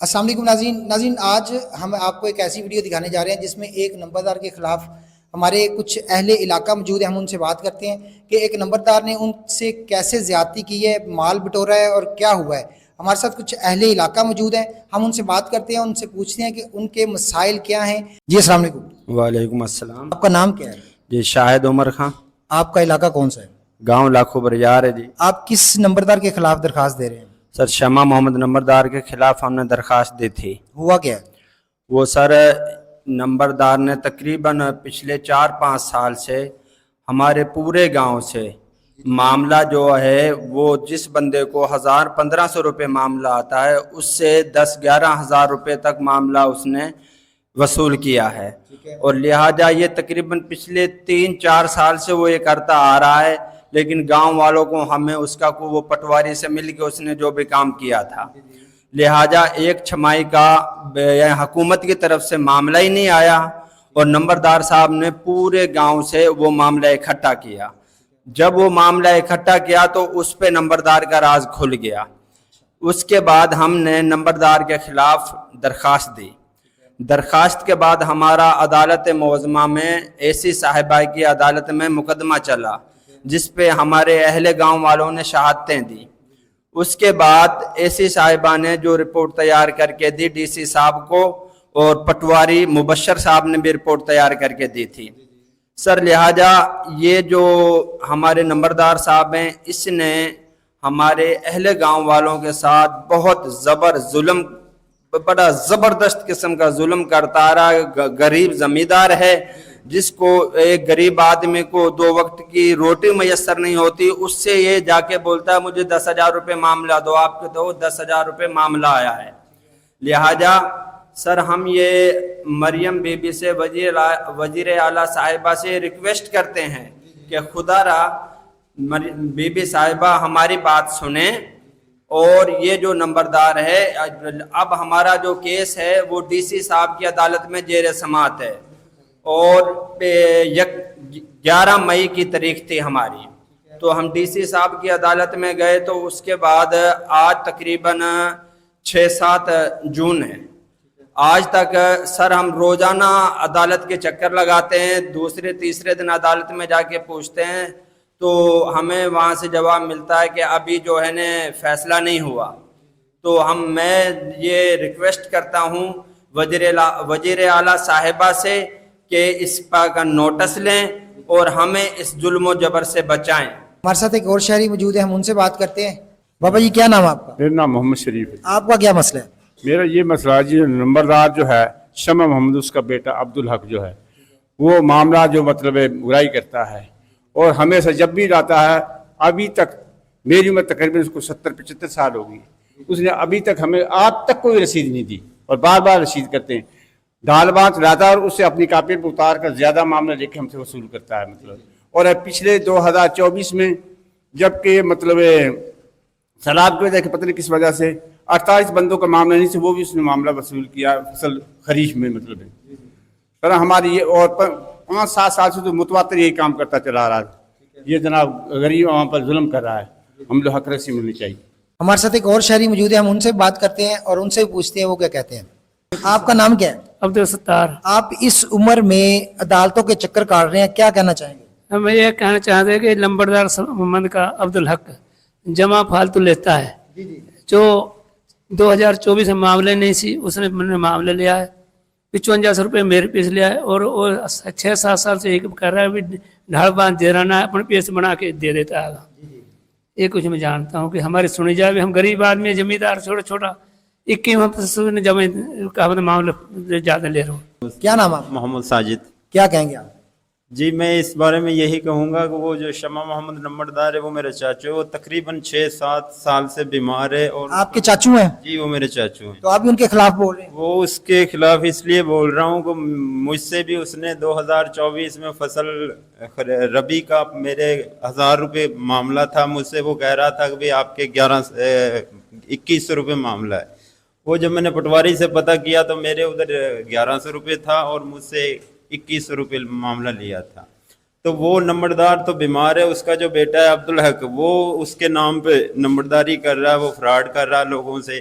السلام علیکم ناظرین آج ہم آپ کو ایک ایسی ویڈیو دکھانے جا رہے ہیں جس میں ایک نمبردار کے خلاف ہمارے کچھ اہل علاقہ موجود ہیں. ہم ان سے بات کرتے ہیں کہ ایک نمبردار نے ان سے کیسے زیادتی کی ہے, مال بٹورا ہے اور کیا ہوا ہے. ہمارے ساتھ کچھ اہل علاقہ موجود ہیں, ہم ان سے بات کرتے ہیں, ان سے پوچھتے ہیں کہ ان کے مسائل کیا ہیں. جی السلام علیکم. وعلیکم السلام. آپ کا نام کیا ہے؟ جی شاہد عمر خان. آپ کا علاقہ کون سا ہے؟ گاؤں لاکھو بریار ہے. جی آپ کس نمبردار کے خلاف درخواست دے رہے ہیں؟ سر شمع محمد نمبردار کے خلاف ہم نے درخواست دی تھی. ہوا کیا ہے؟ وہ سر نمبردار نے تقریباً پچھلے 4-5 سال سے ہمارے پورے گاؤں سے معاملہ جو ہے وہ جس بندے کو 1000-1500 روپے معاملہ آتا ہے اس سے 10-11 ہزار روپے تک معاملہ اس نے وصول کیا ہے. اور لہٰذا یہ تقریباً پچھلے 3-4 سال سے وہ یہ کرتا آ رہا ہے, لیکن گاؤں والوں کو ہمیں اس کا وہ پٹواری سے مل کے اس نے جو بھی کام کیا تھا, لہٰذا ایک چھمائی کا حکومت کی طرف سے معاملہ ہی نہیں آیا اور نمبردار صاحب نے پورے گاؤں سے وہ معاملہ اکٹھا کیا. جب وہ معاملہ اکٹھا کیا تو اس پہ نمبردار کا راز کھل گیا. اس کے بعد ہم نے نمبردار کے خلاف درخواست دی. درخواست کے بعد ہمارا عدالت معظمہ میں ایسی صاحبہ کی عدالت میں مقدمہ چلا جس پہ ہمارے اہل گاؤں والوں نے شہادتیں دی. اس کے بعد ایسی صاحبہ نے جو رپورٹ تیار کر کے دی ڈی سی صاحب کو, اور پٹواری مبشر صاحب نے بھی رپورٹ تیار کر کے دی تھی. سر لہٰذا یہ جو ہمارے نمبردار صاحب ہیں اس نے ہمارے اہل گاؤں والوں کے ساتھ بہت ظلم, بڑا زبردست قسم کا ظلم کرتا آ رہا. غریب زمیندار ہے جس کو ایک غریب آدمی کو 2 وقت کی روٹی میسر نہیں ہوتی, اس سے یہ جا کے بولتا ہے مجھے 10,000 روپے معاملہ دو. آپ کے دو 10,000 روپے معاملہ آیا ہے. لہٰذا سر ہم یہ مریم بی بی سے وزیر اعلیٰ صاحبہ سے ریکویسٹ کرتے ہیں کہ خدا را بی بی صاحبہ ہماری بات سنیں, اور یہ جو نمبردار ہے اب ہمارا جو کیس ہے وہ ڈی سی صاحب کی عدالت میں زیر سماعت ہے, اور 11 مئی کی تاریخ تھی ہماری. تو ہم ڈی سی صاحب کی عدالت میں گئے تو اس کے بعد آج تقریباً 6-7 جون ہے. آج تک سر ہم روزانہ عدالت کے چکر لگاتے ہیں, دوسرے تیسرے دن عدالت میں جا کے پوچھتے ہیں تو ہمیں وہاں سے جواب ملتا ہے کہ ابھی جو ہے نا فیصلہ نہیں ہوا. تو میں یہ ریکویسٹ کرتا ہوں وزیر اعلیٰ صاحبہ سے کہ اس کا نوٹس لیں اور ہمیں اس ظلم و جبر سے بچائیں. ہمارے ساتھ ایک اور شہری موجود ہے, ہم ان سے بات کرتے ہیں. بابا جی کیا نام ہے آپ کا؟ میرا نام محمد شریف ہے. آپ کا کیا مسئلہ ہے؟ میرا یہ مسئلہ جی نمبردار جو ہے شمع محمد, اس کا بیٹا عبدالحق جو ہے وہ معاملہ جو مطلب برائی کرتا ہے, اور ہمیشہ جب بھی لاتا ہے, ابھی تک میری عمر تقریباً اس کو 70-75 سال ہوگی, اس نے ابھی تک ہمیں آج تک کوئی رسید نہیں دی, اور بار بار رسید کرتے ہیں. ڈال بانچ لاتا ہے اور اس سے اپنی کاپی پر اتار کر زیادہ معاملہ لے کے ہم سے وصول کرتا ہے مطلب. اور پچھلے 2024 میں جب کہ مطلب سیلاب کی وجہ سے پتہ نہیں کس وجہ سے 48 بندوں کا معاملہ نہیں سے وہ بھی اس نے معاملہ وصول کیا فصل خریف میں مطلب ہے. سر ہماری یہ اور 5-7 سال سے تو متواتر یہی کام کرتا چلا رہا ہے. یہ جناب غریب وہاں پر ظلم کر رہا ہے, ہم لوگ حق رسی ملنی چاہیے. ہمارے ساتھ ایک اور شہری موجود ہے, ہم ان سے بات کرتے ہیں اور ان سے پوچھتے ہیں وہ کیا کہتے ہیں. آپ کا نام کیا ہے؟ عبدالستار. آپ اس عمر میں عدالتوں کے چکر کاٹ رہے ہیں, کیا کہنا چاہیں گے؟ ہم یہ کہنا چاہتے ہیں کہ نمبردار محمد کا عبدالحق جمع فالتو لیتا ہے, جو 2024 میں معاملے نہیں سی اس نے معاملے لیا ہے. 5500 روپے میرے پیس لیا ہے, اور 6-7 سال سے ایک کر رہا ہے ڈھاڑ باندھ دے رہا ہے, اپنے پیس بنا کے دے دیتا ہے. یہ کچھ میں جانتا ہوں کہ ہماری سنی جائے. ہم غریب آدمی زمیندار چھوٹا 21 جمع کا معاملہ زیادہ لے رہا ہوں. کیا نام آپ؟ محمد ساجد. کیا کہیں گے آپ؟ جی میں اس بارے میں یہی کہوں گا کہ وہ جو شمع محمد نمبردار ہے وہ میرے چاچو ہے. وہ تقریباً 6-7 سال سے بیمار ہے. اور آپ کے چاچو ہیں؟ جی وہ میرے چاچو ہیں. تو آپ بھی ان کے خلاف بول رہے ہیں؟ وہ اس کے خلاف اس لیے بول رہا ہوں کہ مجھ سے بھی اس نے 2024 میں فصل ربی کا میرے 1000 روپے معاملہ تھا. مجھ سے وہ کہہ رہا تھا کہ آپ کے 2100 روپے معاملہ ہے. وہ جب میں نے پٹواری سے پتہ کیا تو میرے ادھر 1100 روپے تھا اور مجھ سے 2100 روپے معاملہ لیا تھا. تو وہ نمبردار تو بیمار ہے, اس کا جو بیٹا ہے عبدالحق وہ اس کے نام پہ نمبرداری کر رہا ہے, وہ فراڈ کر رہا ہے لوگوں سے.